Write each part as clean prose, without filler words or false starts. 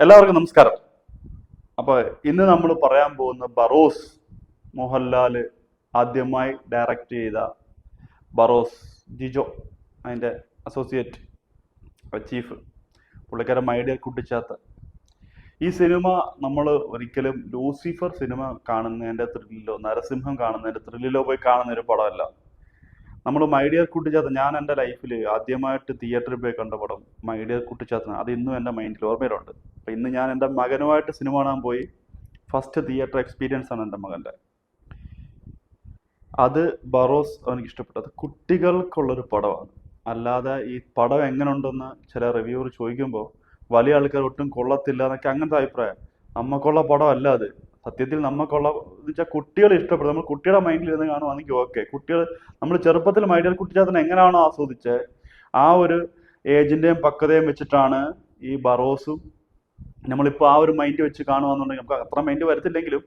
എല്ലാവർക്കും നമസ്കാരം. അപ്പോൾ ഇന്ന് നമ്മൾ പറയാൻ പോകുന്ന ബറോസ്, മോഹൻലാൽ ആദ്യമായി ഡയറക്റ്റ് ചെയ്ത ബറോസ്, ജിജോ അതിൻ്റെ അസോസിയേറ്റ് ചീഫ്, പുള്ളിക്കാരൻ മൈ ഡിയർ കുട്ടിച്ചാത്ത. ഈ സിനിമ നമ്മൾ ഒരിക്കലും ലൂസിഫർ സിനിമ കാണുന്നതിൻ്റെ ത്രില്ലിലോ നരസിംഹം കാണുന്നതിൻ്റെ ത്രില്ലിലോ പോയി കാണുന്ന ഒരു പടമല്ല. നമ്മൾ മൈ ഡിയർ കുട്ടിച്ചാത്ത, ഞാൻ എൻ്റെ ലൈഫിൽ ആദ്യമായിട്ട് തിയേറ്ററിൽ പോയി കണ്ട പടം മൈ ഡിയർ കുട്ടിച്ചാത്തനാണ്. അത് ഇന്നും എൻ്റെ മൈൻഡിൽ ഓർമ്മയിലുണ്ട്. അപ്പം ഇന്ന് ഞാൻ എൻ്റെ മകനുമായിട്ട് സിനിമ കാണാൻ പോയി. ഫസ്റ്റ് തിയേറ്റർ എക്സ്പീരിയൻസ് ആണ് എൻ്റെ മകൻ്റെ. അത് ബറോസ് അവനിക്ക് ഇഷ്ടപ്പെട്ടത്. കുട്ടികൾക്കുള്ളൊരു പടമാണ്. അല്ലാതെ ഈ പടം എങ്ങനെ ഉണ്ടെന്ന് ചില റിവ്യൂവർ ചോദിക്കുമ്പോൾ വലിയ ആൾക്കാർ ഒട്ടും കൊള്ളത്തില്ല എന്നൊക്കെ അങ്ങനത്തെ അഭിപ്രായം. നമുക്കുള്ള പടമല്ല അത്. സത്യത്തിൽ നമുക്കുള്ള എന്ന് വെച്ചാൽ കുട്ടികൾ ഇഷ്ടപ്പെടും. നമ്മൾ കുട്ടിയുടെ മൈൻഡിൽ ഇരുന്ന് കാണുവാണെങ്കിൽ ഓക്കെ. കുട്ടികൾ നമ്മൾ ചെറുപ്പത്തിൽ മൈ ഡിയർ കുട്ടിച്ചാത്തനെ എങ്ങനെയാണോ ആസ്വദിച്ചത് ആ ഒരു ഏജിൻ്റെയും പക്വതയും വെച്ചിട്ടാണ് ഈ ബറോസും. നമ്മളിപ്പോൾ ആ ഒരു മൈൻഡ് വെച്ച് കാണുകയെന്നുണ്ടെങ്കിൽ നമുക്ക് അത്ര മൈൻഡ് വരത്തില്ലെങ്കിലും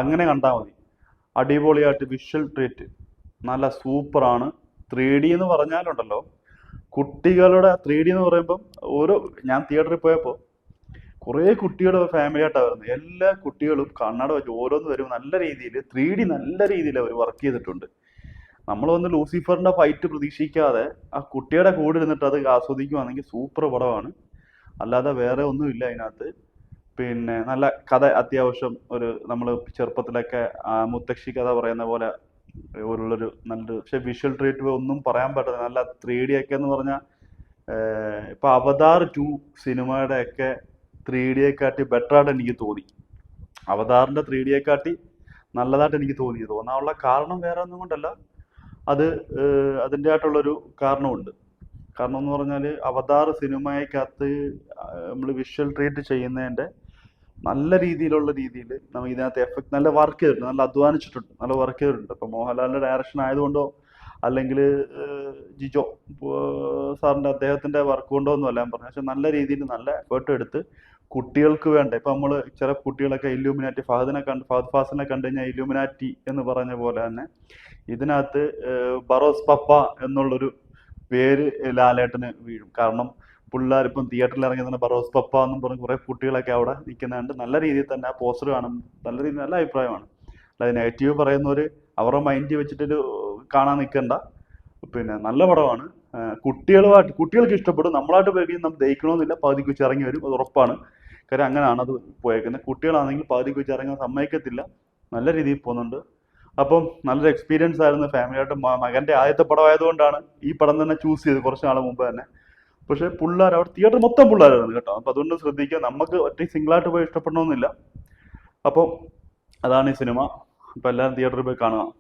അങ്ങനെ കണ്ടാൽ മതി. അടിപൊളിയായിട്ട് വിഷ്വൽ ട്രീറ്റ് നല്ല സൂപ്പറാണ്. 3D എന്ന് പറഞ്ഞാലുണ്ടല്ലോ, കുട്ടികളുടെ 3D എന്ന് പറയുമ്പം ഞാൻ തിയേറ്ററിൽ പോയപ്പോൾ കുറേ കുട്ടികളുടെ ഫാമിലിയായിട്ടാണ് വരുന്നത്. എല്ലാ കുട്ടികളും കണ്ണട വെച്ച് ഓരോന്ന് വരും. നല്ല രീതിയിൽ 3D നല്ല രീതിയിൽ അവർ വർക്ക് ചെയ്തിട്ടുണ്ട്. നമ്മൾ വന്ന് ലൂസിഫറിൻ്റെ ഫൈറ്റ് പ്രതീക്ഷിക്കാതെ ആ കുട്ടിയുടെ കൂടെ ഇരുന്നിട്ട് അത് ആസ്വദിക്കുകയാണെങ്കിൽ സൂപ്പർ പടമാണ്. അല്ലാതെ വേറെ ഒന്നുമില്ല അതിനകത്ത്. പിന്നെ നല്ല കഥ, അത്യാവശ്യം ഒരു നമ്മൾ ചെറുപ്പത്തിലൊക്കെ മുത്തശ്ശി കഥ പറയുന്ന പോലെ ഉള്ളൊരു നല്ലൊരു, പക്ഷെ വിഷ്വൽ ട്രീറ്റ് ഒന്നും പറയാൻ പറ്റില്ല. നല്ല 3D ഒക്കെ എന്ന് പറഞ്ഞാൽ ഇപ്പം അവതാർ 2 സിനിമയുടെ ഒക്കെ 3D യെക്കാട്ടി ബെറ്ററായിട്ട് എനിക്ക് തോന്നി. അവതാറിൻ്റെ 3D യെക്കാട്ടി നല്ലതായിട്ട് എനിക്ക് തോന്നാനുള്ള കാരണം വേറെ ഒന്നും കൊണ്ടല്ല, അത് അതിൻ്റെ ആയിട്ടുള്ളൊരു കാരണമുണ്ട്. കാരണം എന്ന് പറഞ്ഞാൽ അവതാർ സിനിമയ്ക്കകത്ത് നമ്മൾ വിഷ്വൽ ട്രീറ്റ് ചെയ്യുന്നതിൻ്റെ നല്ല രീതിയിൽ നമുക്ക് ഇതിനകത്ത് എഫക്ട് നല്ല വർക്ക് ചെയ്തിട്ടുണ്ട്, നല്ല അധ്വാനിച്ചിട്ടുണ്ട്, നല്ല വർക്ക് ചെയ്തിട്ടുണ്ട്. ഇപ്പം മോഹൻലാലിൻ്റെ ഡയറക്ഷൻ ആയതുകൊണ്ടോ അല്ലെങ്കിൽ ജിജോ സാറിൻ്റെ അദ്ദേഹത്തിൻ്റെ വർക്ക് കൊണ്ടോ ഒന്നുമല്ല ഞാൻ പറഞ്ഞത്. പക്ഷെ നല്ല രീതിയിൽ നല്ല എഫേർട്ട് എടുത്ത് കുട്ടികൾക്ക് വേണ്ട, ഇപ്പം നമ്മൾ ചില കുട്ടികളൊക്കെ ഇല്യൂമിനാറ്റി, ഫഹദ് ഫാസിലിനെ കണ്ടു കഴിഞ്ഞാൽ ഇല്യൂമിനാറ്റി എന്ന് പറഞ്ഞ പോലെ തന്നെ ഇതിനകത്ത് ബറോസ് പപ്പ എന്നുള്ളൊരു പേര് ലാലേട്ടന് വീഴും. കാരണം പിള്ളേരിപ്പം തിയേറ്ററിൽ ഇറങ്ങി തന്നെ ബറോസ് പപ്പ എന്നും പറഞ്ഞ് കുറേ കുട്ടികളൊക്കെ അവിടെ നിൽക്കുന്നുണ്ട്. നല്ല രീതിയിൽ തന്നെ ആ പോസ്റ്റർ കാണും, നല്ല രീതിയിൽ നല്ല അഭിപ്രായമാണ്. അല്ലാതെ നെഗറ്റീവ് പറയുന്നവർ അവരുടെ മൈൻഡ് വെച്ചിട്ടൊരു കാണാൻ നിൽക്കണ്ട. പിന്നെ നല്ല പടമാണ്. കുട്ടികൾക്ക് ഇഷ്ടപ്പെടും. നമ്മളായിട്ട് പോയി നമ്മൾ ദഹിക്കണമെന്നില്ല, പകുതിക്ക് വെച്ച് ഇറങ്ങി വരും, അത് ഉറപ്പാണ്. കാര്യം അങ്ങനെയാണ് അത് പോയേക്കുന്നത്. കുട്ടികളാണെങ്കിൽ പകുതിക്ക് വെച്ച് ഇറങ്ങാൻ സമ്മതിക്കത്തില്ല, നല്ല രീതിയിൽ പോകുന്നുണ്ട്. അപ്പം നല്ലൊരു എക്സ്പീരിയൻസ് ആയിരുന്നു. ഫാമിലിയായിട്ട് മകൻ്റെ ആദ്യത്തെ പടമായതുകൊണ്ടാണ് ഈ പടം തന്നെ ചൂസ് ചെയ്ത് കുറച്ച് നാൾ മുമ്പ് തന്നെ. പക്ഷേ പിള്ളേർ അവിടെ തിയേറ്റർ മൊത്തം പിള്ളേരായിരുന്നു കേട്ടോ. അപ്പം അതുകൊണ്ട് ശ്രദ്ധിക്കുക, നമുക്ക് ഒറ്റ സിംഗിളായിട്ട് പോയി ഇഷ്ടപ്പെടണമെന്നില്ല. അപ്പം അതാണ് ഈ സിനിമ. അപ്പം എല്ലാവരും തിയേറ്ററിൽ പോയി കാണുക.